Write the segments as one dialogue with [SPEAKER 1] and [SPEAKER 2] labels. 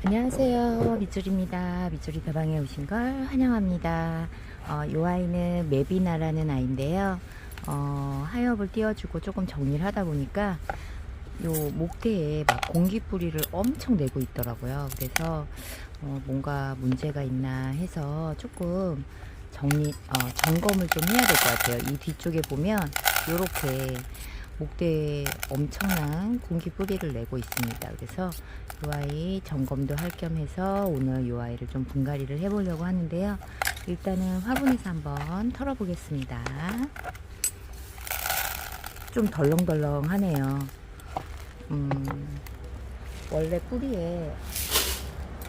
[SPEAKER 1] 안녕하세요, 미쭈리입니다. 미쭈리 다방에 오신 걸 환영합니다. 이 아이는 메비나라는 아이인데요. 하엽을 띄워주고 조금 정리를 하다 보니까 요 목대에 막 공기뿌리를 엄청 내고 있더라고요. 그래서 뭔가 문제가 있나 해서 조금 점검을 좀 해야 될 것 같아요. 이 뒤쪽에 보면 요렇게 목대에 엄청난 공기뿌리를 내고 있습니다. 그래서 이 아이 점검도 할 겸 해서 오늘 이 아이를 좀 분갈이를 해보려고 하는데요. 일단은 화분에서 한번 털어보겠습니다. 좀 덜렁덜렁하네요. 원래 뿌리에,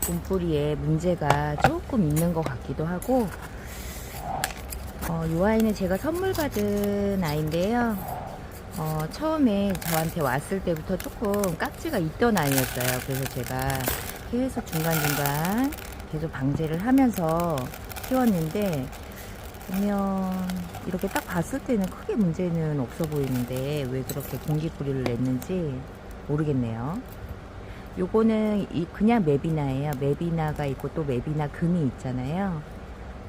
[SPEAKER 1] 분뿌리에 문제가 조금 있는 것 같기도 하고, 이 아이는 제가 선물 받은 아이인데요. 처음에 저한테 왔을 때부터 조금 깍지가 있던 아이였어요. 그래서 제가 계속 중간중간 계속 방제를 하면서 키웠는데, 보면 이렇게 딱 봤을 때는 크게 문제는 없어 보이는데 왜 그렇게 공기뿌리를 냈는지 모르겠네요. 요거는 그냥 메비나예요. 메비나가 있고 또 메비나 금이 있잖아요.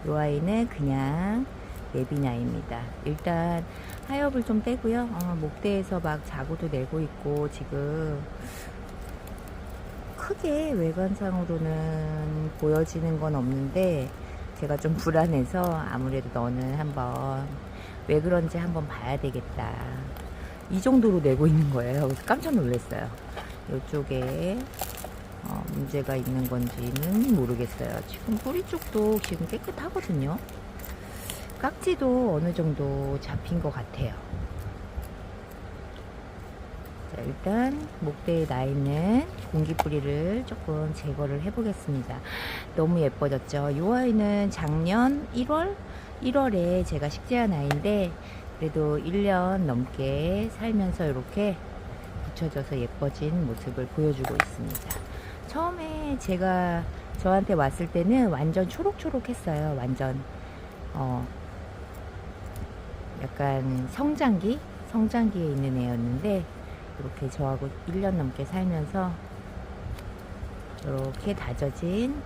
[SPEAKER 1] 요 아이는 그냥 메비나입니다. 일단 하엽을 좀 떼고요. 목대에서 막 자구도 내고 있고 지금 크게 외관상으로는 보여지는 건 없는데 제가 좀 불안해서 아무래도 너는 한번 왜 그런지 한번 봐야 되겠다. 이 정도로 내고 있는 거예요. 그래서 깜짝 놀랐어요. 이쪽에 문제가 있는 건지는 모르겠어요. 지금 뿌리 쪽도 지금 깨끗하거든요. 깍지도 어느 정도 잡힌 것 같아요. 자, 일단 목대에 나 있는 공기뿌리를 조금 제거를 해 보겠습니다. 너무 예뻐졌죠. 이 아이는 작년 1월에 제가 식재한 아이인데 그래도 1년 넘게 살면서 이렇게 붙여져서 예뻐진 모습을 보여주고 있습니다. 처음에 제가 저한테 왔을 때는 완전 초록초록했어요. 완전 약간 성장기에 있는 애였는데 이렇게 저하고 1년 넘게 살면서 이렇게 다져진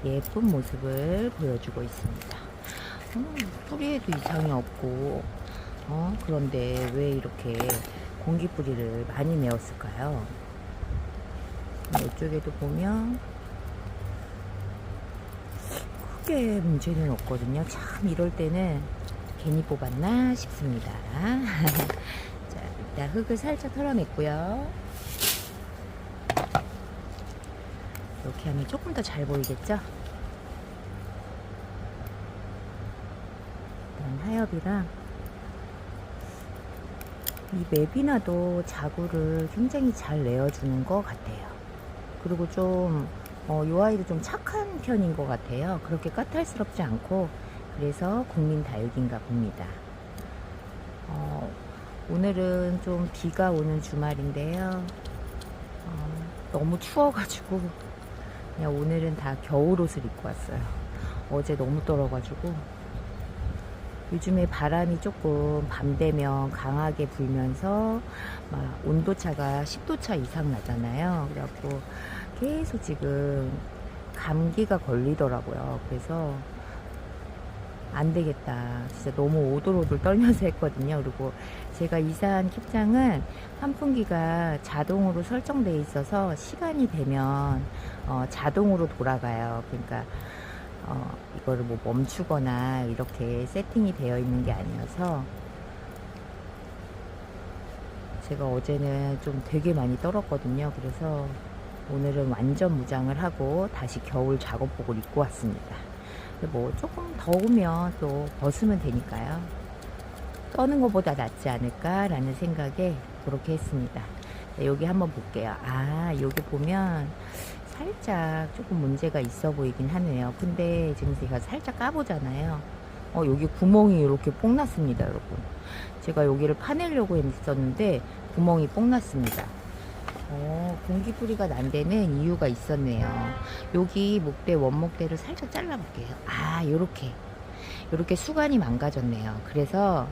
[SPEAKER 1] 예쁜 모습을 보여주고 있습니다. 뿌리에도 이상이 없고 그런데 왜 이렇게 공기뿌리를 많이 내었을까요? 이쪽에도 보면 크게 문제는 없거든요. 참 이럴 때는 괜히 뽑았나 싶습니다. 자, 일단 흙을 살짝 털어냈고요. 이렇게 하면 조금 더 잘 보이겠죠? 일단 하엽이랑 이 메비나도 자구를 굉장히 잘 내어주는 것 같아요. 그리고 좀 요 아이도 좀 착한 편인 것 같아요. 그렇게 까탈스럽지 않고 그래서 국민 다육인가 봅니다. 오늘은 좀 비가 오는 주말인데요. 너무 추워가지고 그냥 오늘은 다 겨울옷을 입고 왔어요. 어제 너무 떨어가지고 요즘에 바람이 조금 밤 되면 강하게 불면서 막 온도차가 10도 차 이상 나잖아요. 그래갖고 계속 지금 감기가 걸리더라고요. 그래서 안 되겠다. 진짜 너무 오돌오돌 떨면서 했거든요. 그리고 제가 이사한 킵장은 환풍기가 자동으로 설정되어 있어서 시간이 되면 자동으로 돌아가요. 그러니까 이거를 뭐 멈추거나 이렇게 세팅이 되어 있는 게 아니어서 제가 어제는 좀 되게 많이 떨었거든요. 그래서 오늘은 완전 무장을 하고 다시 겨울 작업복을 입고 왔습니다. 뭐 조금 더우면 또 벗으면 되니까요. 떠는 것보다 낫지 않을까 라는 생각에 그렇게 했습니다. 자, 여기 한번 볼게요. 여기 보면 살짝 조금 문제가 있어 보이긴 하네요. 근데 지금 제가 살짝 까보잖아요. 여기 구멍이 이렇게 뽕 났습니다, 여러분. 제가 여기를 파내려고 했었는데 구멍이 뽕 났습니다. 공기뿌리가 난 데는 이유가 있었네요. 여기 목대, 원목대를 살짝 잘라볼게요. 요렇게 수간이 망가졌네요. 그래서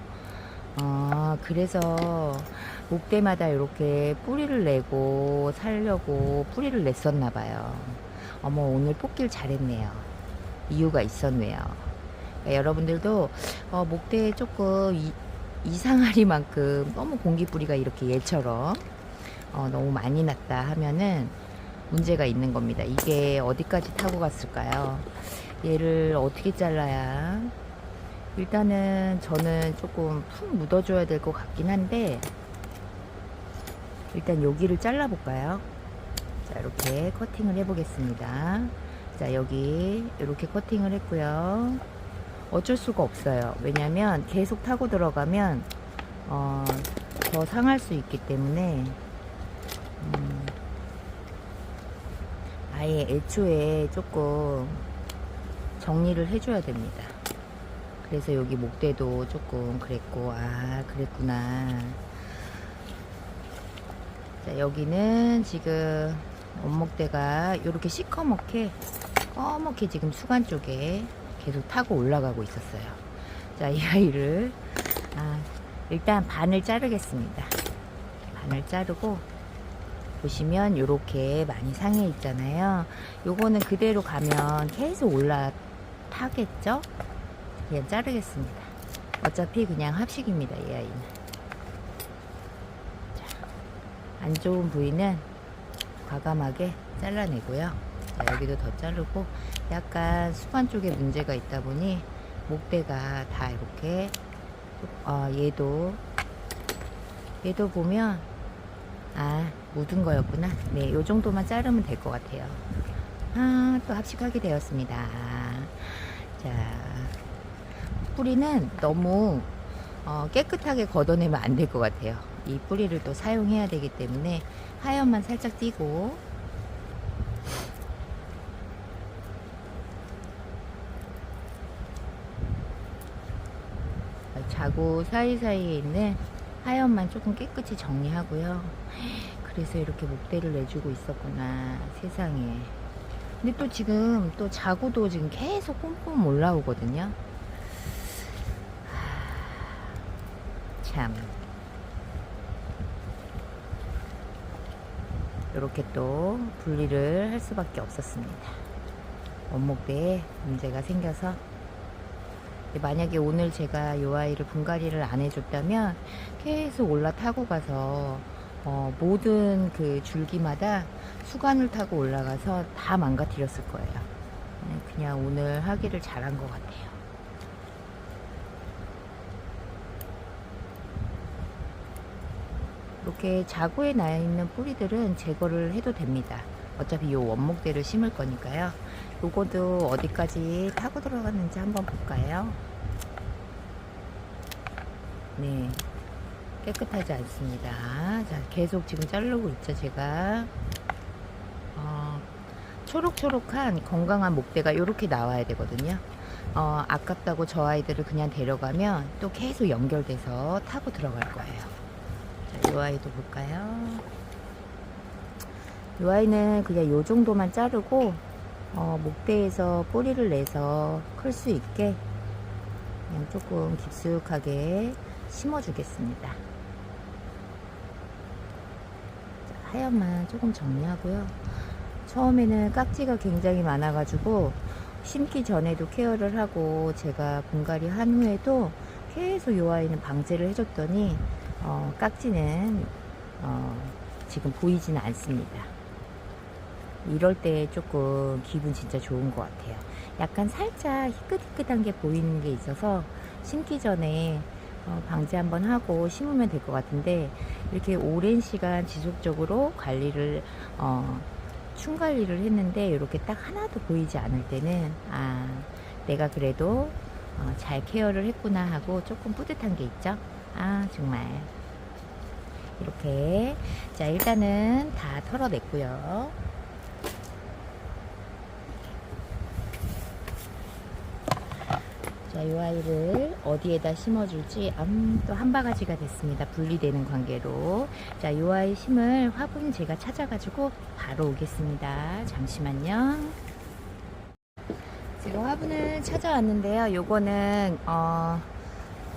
[SPEAKER 1] 목대마다 이렇게 뿌리를 내고 살려고 뿌리를 냈었나 봐요. 어머, 오늘 뽑길 잘했네요. 이유가 있었네요. 그러니까 여러분들도 목대에 조금 이상하리만큼 너무 공기뿌리가 이렇게 얘처럼 너무 많이 났다 하면은 문제가 있는 겁니다. 이게 어디까지 타고 갔을까요? 얘를 어떻게 잘라야? 일단은 저는 조금 푹 묻어줘야 될 것 같긴 한데, 일단 여기를 잘라볼까요? 자, 이렇게 커팅을 해보겠습니다. 자, 여기 이렇게 커팅을 했고요. 어쩔 수가 없어요. 왜냐면 계속 타고 들어가면 더 상할 수 있기 때문에 아예 애초에 조금 정리를 해줘야 됩니다. 그래서 여기 목대도 조금 그랬고, 아, 그랬구나. 자, 여기는 지금 원목대가 이렇게 시커멓게 검게 지금 수간 쪽에 계속 타고 올라가고 있었어요. 자, 이 아이를 일단 반을 자르겠습니다. 반을 자르고 보시면 이렇게 많이 상해 있잖아요. 요거는 그대로 가면 계속 올라타겠죠? 그냥 자르겠습니다. 어차피 그냥 합식입니다, 이 아이는. 자, 안 좋은 부위는 과감하게 잘라내고요. 자, 여기도 더 자르고, 약간 수관 쪽에 문제가 있다 보니 목대가 다 이렇게 얘도 보면 묻은 거였구나. 네, 요 정도만 자르면 될 것 같아요. 또 합식하게 되었습니다. 자, 뿌리는 너무 깨끗하게 걷어내면 안 될 것 같아요. 이 뿌리를 또 사용해야 되기 때문에 하얀만 살짝 띄고, 자구 사이사이에 있는 하얀만 조금 깨끗이 정리하고요. 그래서 이렇게 목대를 내주고 있었구나, 세상에. 근데 또 지금 또 자구도 지금 계속 뿜뿜 올라오거든요. 참, 이렇게 또 분리를 할 수밖에 없었습니다. 원목대에 문제가 생겨서. 만약에 오늘 제가 이 아이를 분갈이를 안 해줬다면 계속 올라타고 가서 모든 그 줄기마다 수간을 타고 올라가서 다 망가뜨렸을 거예요. 그냥 오늘 하기를 잘한 것 같아요. 이렇게 자구에 나 있는 뿌리들은 제거를 해도 됩니다. 어차피 이 원목대를 심을 거니까요. 요거도 어디까지 타고 들어갔는지 한번 볼까요? 네, 깨끗하지 않습니다. 자, 계속 지금 자르고 있죠, 제가. 초록초록한 건강한 목대가 이렇게 나와야 되거든요. 아깝다고 저 아이들을 그냥 데려가면 또 계속 연결돼서 타고 들어갈 거예요. 자, 이 아이도 볼까요? 이 아이는 그냥 요 정도만 자르고 목대에서 뿌리를 내서 클 수 있게 그냥 조금 깊숙하게 심어 주겠습니다. 하얀만 조금 정리하고요. 처음에는 깍지가 굉장히 많아 가지고 심기 전에도 케어를 하고, 제가 분갈이 한 후에도 계속 이 아이는 방제를 해줬더니 깍지는 지금 보이지는 않습니다. 이럴 때 조금 기분 진짜 좋은 것 같아요. 약간 살짝 희끗희끗한 게 보이는 게 있어서 심기 전에 방제 한번 하고 심으면 될 것 같은데, 이렇게 오랜 시간 지속적으로 관리를 충관리를 했는데 이렇게 딱 하나도 보이지 않을 때는 내가 그래도 잘 케어를 했구나 하고 조금 뿌듯한 게 있죠. 정말 이렇게. 자, 일단은 다 털어냈고요. 자, 이 아이를 어디에다 심어줄지 또 한 바가지가 됐습니다. 분리되는 관계로. 자, 이 아이 심을 화분 제가 찾아가지고 바로 오겠습니다. 잠시만요. 지금 화분을 찾아왔는데요. 요거는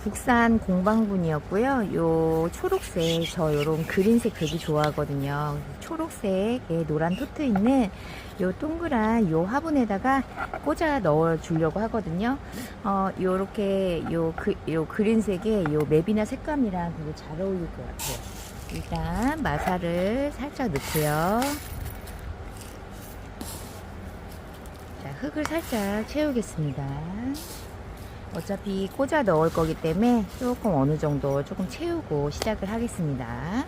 [SPEAKER 1] 국산 공방분이었고요. 요 초록색, 저 요런 그린색 되게 좋아하거든요. 초록색에 노란 토트 있는 요 동그란 요 화분에다가 꽂아 넣어 주려고 하거든요. 요렇게 요 그린색에 요 맵이나 색감이랑 되게 잘 어울릴 것 같아요. 일단 마사를 살짝 넣고요. 자, 흙을 살짝 채우겠습니다. 어차피 꽂아 넣을 거기 때문에 조금 어느 정도 조금 채우고 시작을 하겠습니다.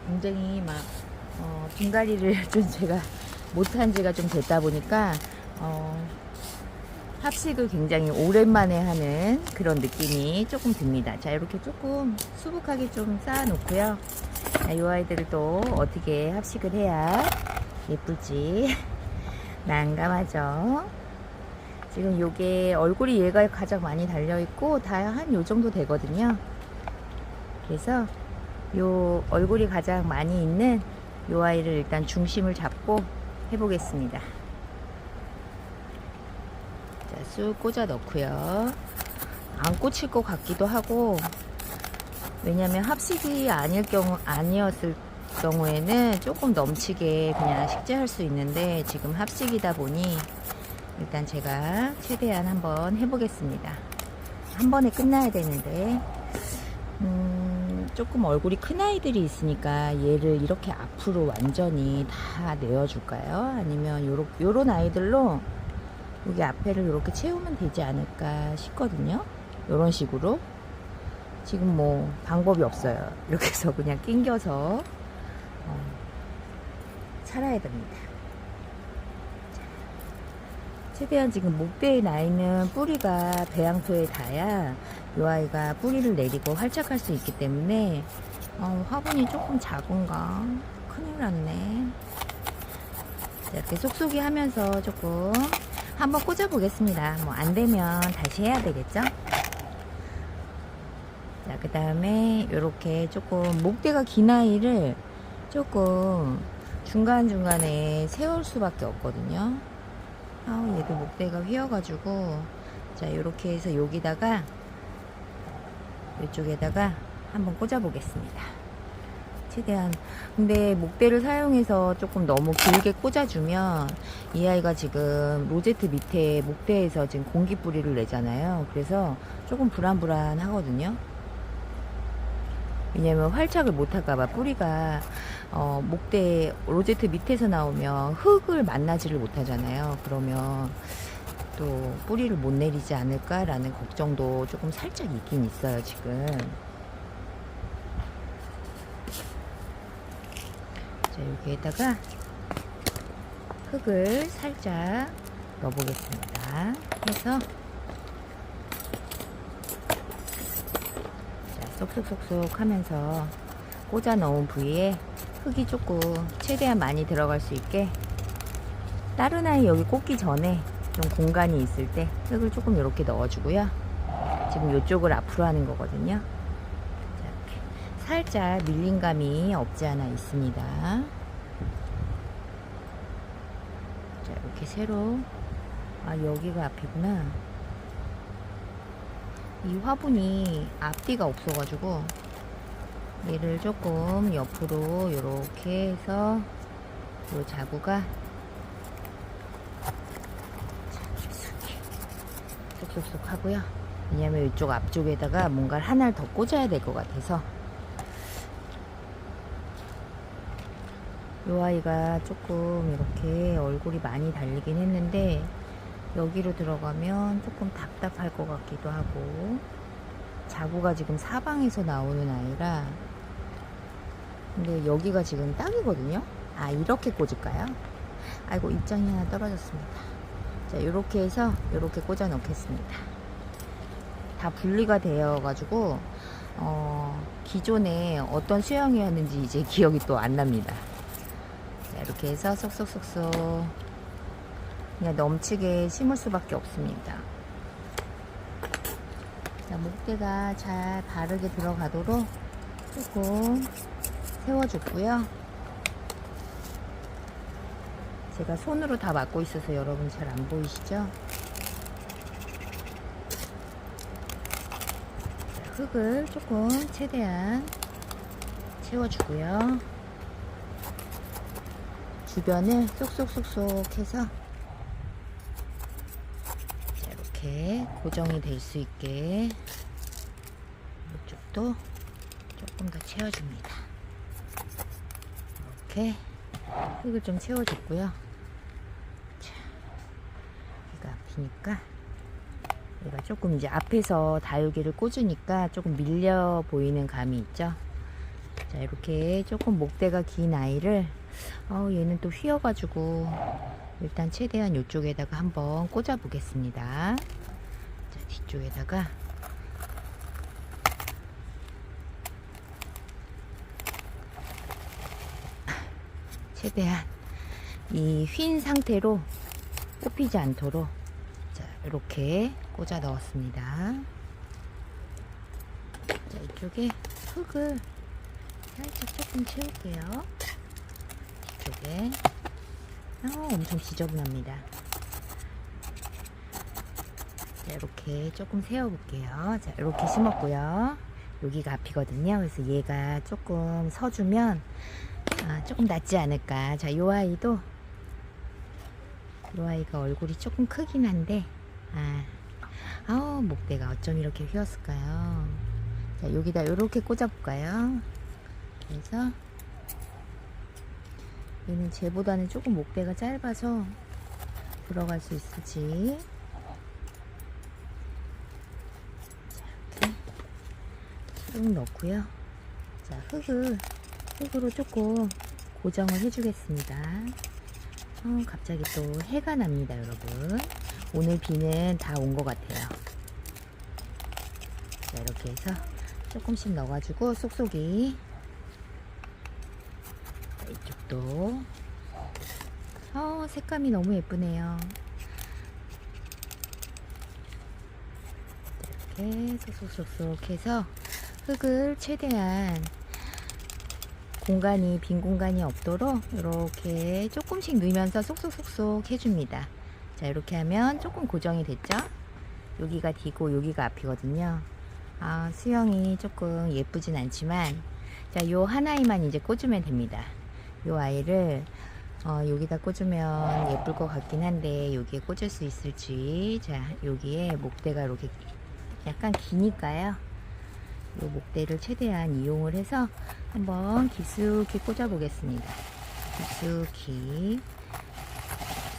[SPEAKER 1] 굉장히 막 분갈이를 좀 제가 못한 지가 좀 됐다 보니까 합식을 굉장히 오랜만에 하는 그런 느낌이 조금 듭니다. 자, 이렇게 조금 수북하게 좀 쌓아 놓고요. 자, 이 아이들을 또 어떻게 합식을 해야 예쁠지 난감하죠. 지금 요게 얼굴이 얘가 가장 많이 달려있고 다 한 요 정도 되거든요. 그래서 요 얼굴이 가장 많이 있는 요 아이를 일단 중심을 잡고 해보겠습니다. 자, 쑥 꽂아 넣고요. 안 꽂힐 것 같기도 하고, 왜냐면 합식이 아니었을 경우에는 조금 넘치게 그냥 식재할 수 있는데, 지금 합식이다 보니 일단 제가 최대한 한번 해보겠습니다. 한 번에 끝나야 되는데 조금 얼굴이 큰 아이들이 있으니까 얘를 이렇게 앞으로 완전히 다 내어줄까요? 아니면 요런 아이들로 여기 앞에를 이렇게 채우면 되지 않을까 싶거든요. 요런 식으로. 지금 뭐 방법이 없어요. 이렇게 해서 그냥 낑겨서 살아야 됩니다. 최대한 지금 목대에 나 있는 뿌리가 배양토에 닿아야 이 아이가 뿌리를 내리고 활착할 수 있기 때문에 화분이 조금 작은가? 큰일 났네. 자, 이렇게 쏙쏙이 하면서 조금 한번 꽂아 보겠습니다. 뭐 안 되면 다시 해야 되겠죠? 자, 그 다음에 이렇게 조금 목대가 긴 아이를 조금 중간중간에 세울 수밖에 없거든요. 얘도 목대가 휘어가지고, 자, 이렇게 해서 여기다가 이쪽에다가 한번 꽂아 보겠습니다. 최대한. 근데 목대를 사용해서 조금 너무 길게 꽂아주면 이 아이가 지금 로제트 밑에 목대에서 지금 공기 뿌리를 내잖아요. 그래서 조금 불안불안하거든요. 왜냐면 활착을 못할까봐 뿌리가 목대 로제트 밑에서 나오면 흙을 만나지를 못하잖아요. 그러면 또 뿌리를 못 내리지 않을까라는 걱정도 조금 살짝 있긴 있어요, 지금. 자, 여기에다가 흙을 살짝 넣어보겠습니다. 해서 쏙쏙쏙쏙 하면서 꽂아 넣은 부위에 흙이 조금 최대한 많이 들어갈 수 있게, 다른 아이 여기 꽂기 전에 좀 공간이 있을 때 흙을 조금 이렇게 넣어주고요. 지금 이쪽을 앞으로 하는 거거든요. 자, 이렇게 살짝 밀린 감이 없지 않아 있습니다. 자, 이렇게 새로, 여기가 앞이구나. 이 화분이 앞뒤가 없어가지고 얘를 조금 옆으로 이렇게 해서 이 자구가 쏙쏙쏙 하고요. 왜냐면 이쪽 앞쪽에다가 뭔가를 하나를 더 꽂아야 될 것 같아서. 이 아이가 조금 이렇게 얼굴이 많이 달리긴 했는데 여기로 들어가면 조금 답답할 것 같기도 하고, 자구가 지금 사방에서 나오는 아이라. 근데 여기가 지금 딱이거든요. 이렇게 꽂을까요? 아이고, 입장이 하나 떨어졌습니다. 자, 이렇게 해서 이렇게 꽂아 놓겠습니다. 다 분리가 되어 가지고 기존에 어떤 수영이었는지 이제 기억이 또 안 납니다. 자, 이렇게 해서 쏙쏙쏙쏙 그냥 넘치게 심을 수밖에 없습니다. 자, 목대가 잘 바르게 들어가도록 조금 세워줬고요. 제가 손으로 다 막고 있어서 여러분 잘 안 보이시죠? 흙을 조금 최대한 채워주고요. 주변을 쏙쏙쏙쏙 해서 이렇게 고정이 될 수 있게 이쪽도 조금 더 채워줍니다. 이렇게 흙을 좀 채워줬고요. 자, 여기가 앞이니까 얘가 조금 이제 앞에서 다육이를 꽂으니까 조금 밀려 보이는 감이 있죠. 자, 이렇게 조금 목대가 긴 아이를 얘는 또 휘어가지고 일단 최대한 이쪽에다가 한번 꽂아 보겠습니다. 자, 뒤쪽에다가 최대한 이 휜 상태로 뽑히지 않도록 자, 이렇게 꽂아 넣었습니다. 자, 이쪽에 흙을 살짝 조금 채울게요. 뒤쪽에 엄청 지저분합니다. 자, 이렇게 조금 세워볼게요. 자, 이렇게 심었고요. 여기가 앞이거든요. 그래서 얘가 조금 서주면 조금 낫지 않을까. 자, 요 아이가 얼굴이 조금 크긴 한데 목대가 어쩜 이렇게 휘었을까요. 자, 여기다 이렇게 꽂아볼까요. 그래서 얘는 쟤보다는 조금 목대가 짧아서 들어갈 수 있을지. 자, 이렇게 쭉 넣고요. 자, 흙으로 조금 고정을 해주겠습니다. 갑자기 또 해가 납니다, 여러분. 오늘 비는 다 온 것 같아요. 자, 이렇게 해서 조금씩 넣어가지고 쏙쏙이. 자, 이쪽도 색감이 너무 예쁘네요. 자, 이렇게 쏙쏙쏙쏙 해서 흙을 최대한 빈 공간이 없도록 이렇게 조금씩 넣으면서 쏙쏙쏙쏙 해줍니다. 자, 이렇게 하면 조금 고정이 됐죠? 여기가 D고 여기가 앞이거든요. 수영이 조금 예쁘진 않지만 자, 요 하나에만 이제 꽂으면 됩니다. 요 아이를 여기다 꽂으면 예쁠 것 같긴 한데 여기에 꽂을 수 있을지. 자, 여기에 목대가 이렇게 약간 기니까요. 이 목대를 최대한 이용을 해서 한번 깊숙이 꽂아 보겠습니다. 깊숙이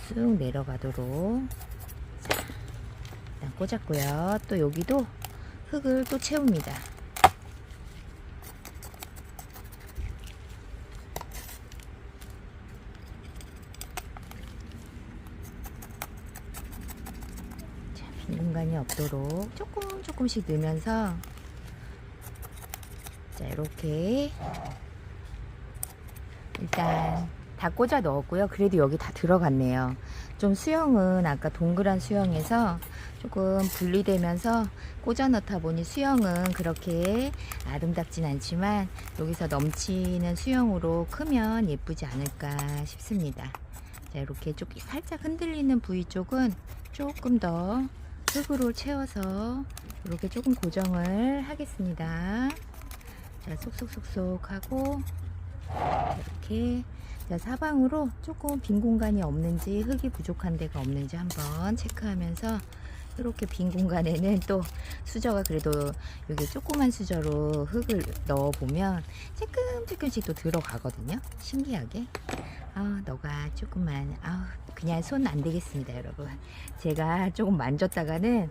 [SPEAKER 1] 쑥 내려가도록. 자, 일단 꽂았고요. 또 여기도 흙을 또 채웁니다. 자, 빈 공간이 없도록 조금씩 넣으면서 자, 이렇게 일단 다 꽂아 넣었고요. 그래도 여기 다 들어갔네요. 좀 수영은 아까 동그란 수영에서 조금 분리되면서 꽂아 넣다 보니 수영은 그렇게 아름답진 않지만 여기서 넘치는 수영으로 크면 예쁘지 않을까 싶습니다. 자, 이렇게 살짝 흔들리는 부위 쪽은 조금 더 흙으로 채워서 이렇게 조금 고정을 하겠습니다. 자, 쏙쏙쏙쏙 하고 이렇게 자, 사방으로 조금 빈 공간이 없는지 흙이 부족한 데가 없는지 한번 체크하면서 이렇게 빈 공간에는 또 수저가 그래도 여기 조그만 수저로 흙을 넣어 보면 조금씩 또 들어가거든요. 신기하게. 너가 조금만 그냥 손 안 되겠습니다, 여러분. 제가 조금 만졌다가는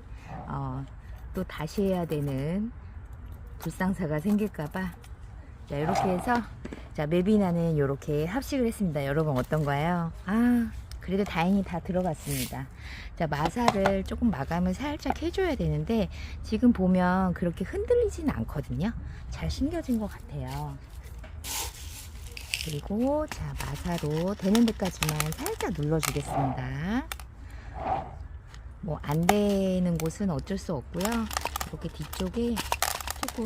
[SPEAKER 1] 또 다시 해야 되는 불상사가 생길까봐. 자, 이렇게 해서 자, 맵이나는 이렇게 합식을 했습니다. 여러분 어떤가요? 그래도 다행히 다 들어갔습니다. 자, 마사를 조금 마감을 살짝 해줘야 되는데 지금 보면 그렇게 흔들리지는 않거든요. 잘 신겨진 것 같아요. 그리고 자, 마사로 되는 데까지만 살짝 눌러주겠습니다. 뭐 안 되는 곳은 어쩔 수 없고요. 이렇게 뒤쪽에 조금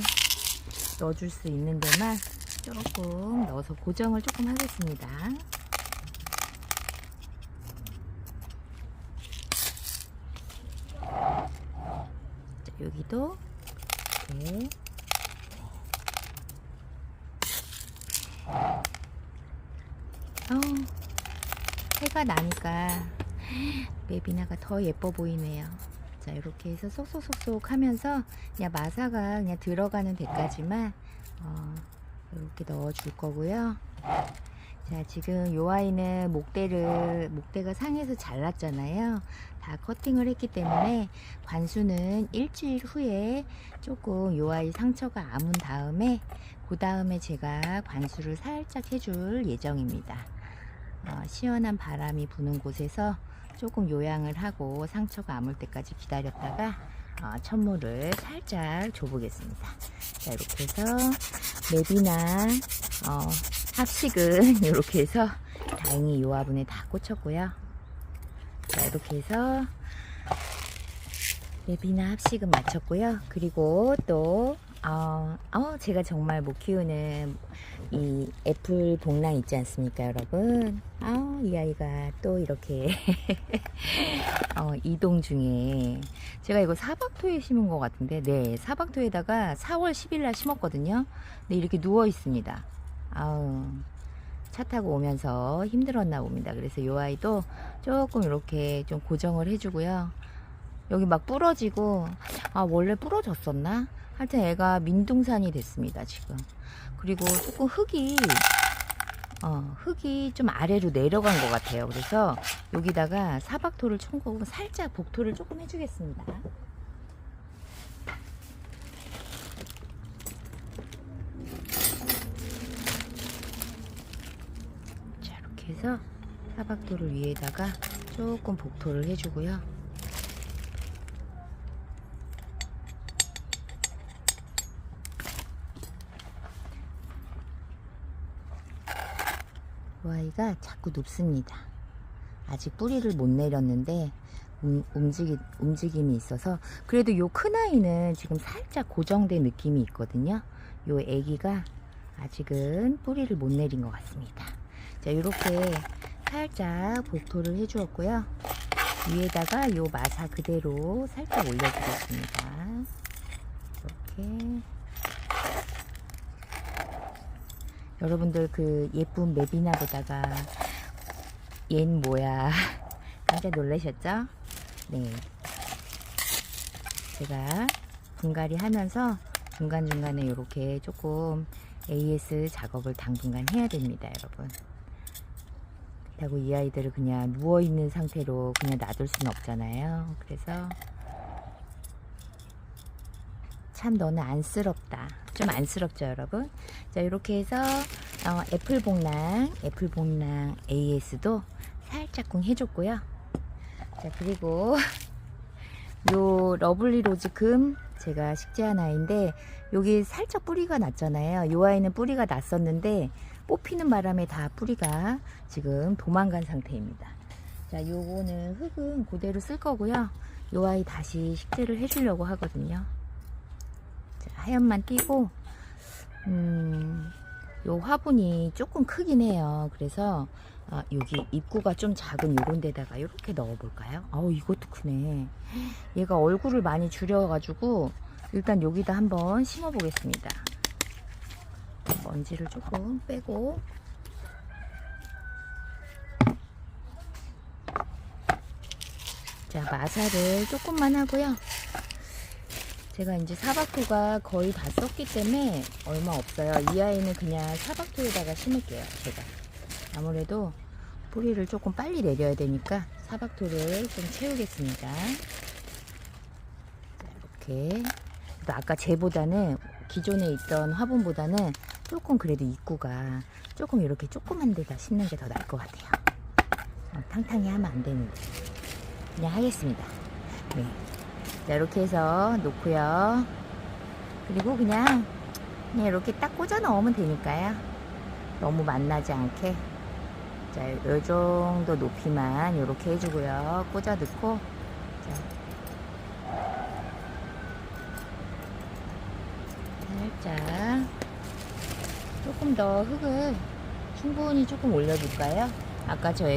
[SPEAKER 1] 넣어줄 수 있는 데만 조금 넣어서 고정을 조금 하겠습니다. 자, 여기도 이렇게. 해가 나니까 매비나가 더 예뻐 보이네요. 자, 이렇게 해서 쏙쏙쏙쏙 하면서 그냥 마사가 그냥 들어가는 데까지만 이렇게 넣어 줄 거고요. 자, 지금 요 아이는 목대가 상에서 잘랐잖아요. 다 커팅을 했기 때문에 관수는 일주일 후에 조금 요 아이 상처가 아문 다음에 그 다음에 제가 관수를 살짝 해줄 예정입니다. 시원한 바람이 부는 곳에서 조금 요양을 하고 상처가 아물 때까지 기다렸다가 천물을 살짝 줘보겠습니다. 자, 이렇게 해서 맵이나 합식은 이렇게 해서 다행히 요 화분에 다 꽂혔고요. 자, 이렇게 해서 맵이나 합식은 마쳤고요. 그리고 또 제가 정말 못 키우는 이 애플 복랑 있지 않습니까, 여러분? 이 아이가 또 이렇게 이동 중에 제가 이거 사박토에 심은 것 같은데, 네, 사박토에다가 4월 10일 날 심었거든요. 근데 이렇게 누워 있습니다. 차 타고 오면서 힘들었나 봅니다. 그래서 이 아이도 조금 이렇게 좀 고정을 해주고요. 여기 막 부러지고, 원래 부러졌었나? 하여튼 애가 민둥산이 됐습니다, 지금. 그리고 조금 흙이 좀 아래로 내려간 것 같아요. 그래서 여기다가 사박토를 첨가하고 살짝 복토를 조금 해주겠습니다. 자, 이렇게 해서 사박토를 위에다가 조금 복토를 해주고요. 이 아이가 자꾸 눕습니다. 아직 뿌리를 못 내렸는데 움직임이 있어서. 그래도 요 큰 아이는 지금 살짝 고정된 느낌이 있거든요. 요 애기가 아직은 뿌리를 못 내린 것 같습니다. 자, 이렇게 살짝 복토를 해 주었고요. 위에다가 요 마사 그대로 살짝 올려주겠습니다. 이렇게. 여러분들 그 예쁜 맵이나보다가 얜 뭐야 깜짝 놀라셨죠? 네, 제가 분갈이 하면서 중간중간에 이렇게 조금 AS 작업을 당분간 해야 됩니다, 여러분. 그렇다고 이 아이들을 그냥 누워있는 상태로 그냥 놔둘 수는 없잖아요. 그래서 참 너는 안쓰럽다. 좀 안쓰럽죠, 여러분? 자, 이렇게 해서 애플복랑 AS도 살짝쿵 해줬고요. 자, 그리고 요 러블리 로즈금 제가 식재한 아이인데 여기 살짝 뿌리가 났잖아요. 요 아이는 뿌리가 났었는데 뽑히는 바람에 다 뿌리가 지금 도망간 상태입니다. 자, 요거는 흙은 그대로 쓸 거고요. 요 아이 다시 식재를 해주려고 하거든요. 자, 하얀만 띄고 요 화분이 조금 크긴 해요. 그래서 여기 입구가 좀 작은 요런 데다가 이렇게 넣어 볼까요? 이것도 크네. 얘가 얼굴을 많이 줄여 가지고 일단 여기다 한번 심어 보겠습니다. 먼지를 조금 빼고. 자, 마사를 조금만 하고요. 제가 이제 사박토가 거의 다 썼기 때문에 얼마 없어요. 이 아이는 그냥 사박토에다가 심을게요, 제가. 아무래도 뿌리를 조금 빨리 내려야 되니까 사박토를 좀 채우겠습니다. 자, 이렇게. 아까 쟤보다는 기존에 있던 화분보다는 조금 그래도 입구가 조금 이렇게 조그만 데다 심는 게 더 나을 것 같아요. 탕탕히 하면 안 되는데. 그냥 하겠습니다. 네. 자, 이렇게 해서 놓고요. 그리고 그냥 이렇게 딱 꽂아 넣으면 되니까요. 너무 만나지 않게. 자, 요 정도 높이만 이렇게 해주고요. 꽂아 넣고. 자, 살짝 조금 더 흙을 충분히 조금 올려줄까요? 아까 저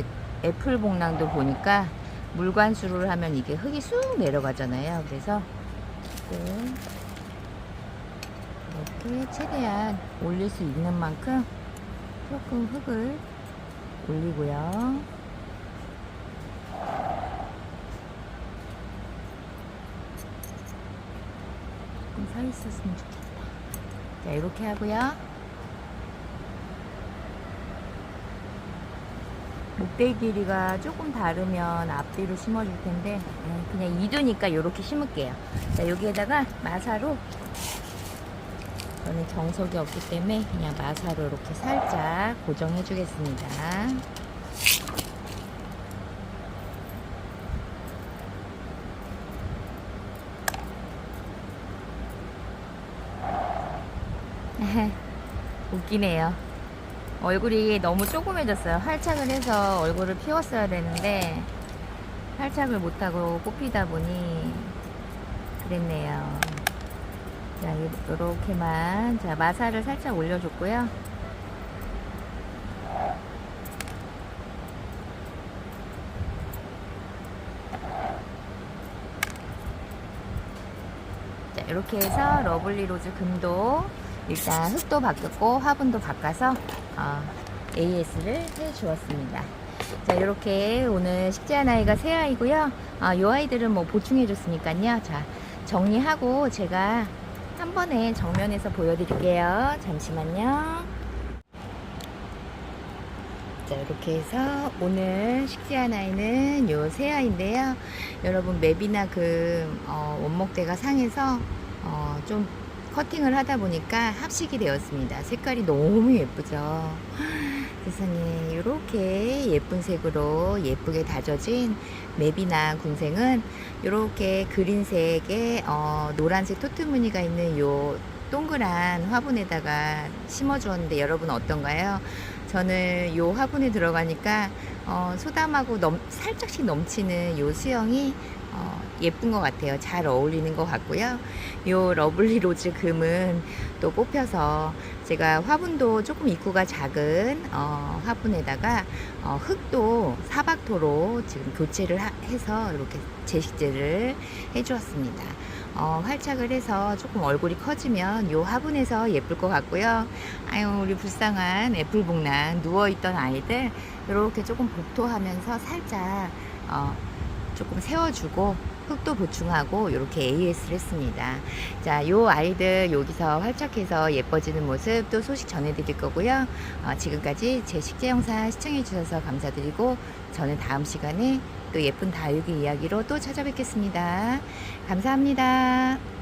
[SPEAKER 1] 애플 복랑도 보니까 물관수를 하면 이게 흙이 쑥 내려가잖아요. 그래서 조금 이렇게 최대한 올릴 수 있는 만큼 조금 흙을 올리고요. 조금 서 있었으면 좋겠다. 자, 이렇게 하고요. 목대 길이가 조금 다르면 앞뒤로 심어줄 텐데 그냥 2두니까 이렇게 심을게요. 자, 여기에다가 마사로, 저는 정석이 없기 때문에 그냥 마사로 이렇게 살짝 고정해 주겠습니다. 웃기네요. 얼굴이 너무 조그매졌어요. 활착을 해서 얼굴을 피웠어야 되는데 활착을 못하고 뽑히다 보니 그랬네요. 자, 이렇게만. 자, 마사를 살짝 올려줬고요. 자, 이렇게 해서 러블리 로즈 금도 일단 흙도 바꿨고 화분도 바꿔서 AS를 해 주었습니다. 자, 이렇게 오늘 식재한 아이가 세 아이고요. 요 아이들은 뭐 보충해 줬으니까요. 자, 정리하고 제가 한 번에 정면에서 보여드릴게요. 잠시만요. 자, 이렇게 해서 오늘 식재한 아이는 요 세 아이인데요. 여러분, 맵이나 원목대가 상해서 좀 커팅을 하다 보니까 합식이 되었습니다. 색깔이 너무 예쁘죠. 세상에, 이렇게 예쁜 색으로 예쁘게 다져진 맵이나 군생은 이렇게 그린색에 노란색 토트무늬가 있는 요 동그란 화분에다가 심어 주었는데 여러분 어떤가요? 저는 요 화분에 들어가니까 소담하고 살짝씩 넘치는 요 수영이 예쁜 것 같아요. 잘 어울리는 것 같고요. 요 러블리 로즈 금은 또 뽑혀서 제가 화분도 조금 입구가 작은 화분에다가 흙도 사박토로 지금 교체를 해서 이렇게 재식재를 해 주었습니다. 활착을 해서 조금 얼굴이 커지면 요 화분에서 예쁠 것 같고요. 아유, 우리 불쌍한 애플복랑 누워있던 아이들 이렇게 조금 복토하면서 살짝 조금 세워주고 흙도 보충하고 이렇게 AS를 했습니다. 자, 요 아이들 여기서 활착해서 예뻐지는 모습 또 소식 전해드릴 거고요. 지금까지 제 식재 영상 시청해 주셔서 감사드리고 저는 다음 시간에 또 예쁜 다육이 이야기로 또 찾아뵙겠습니다. 감사합니다.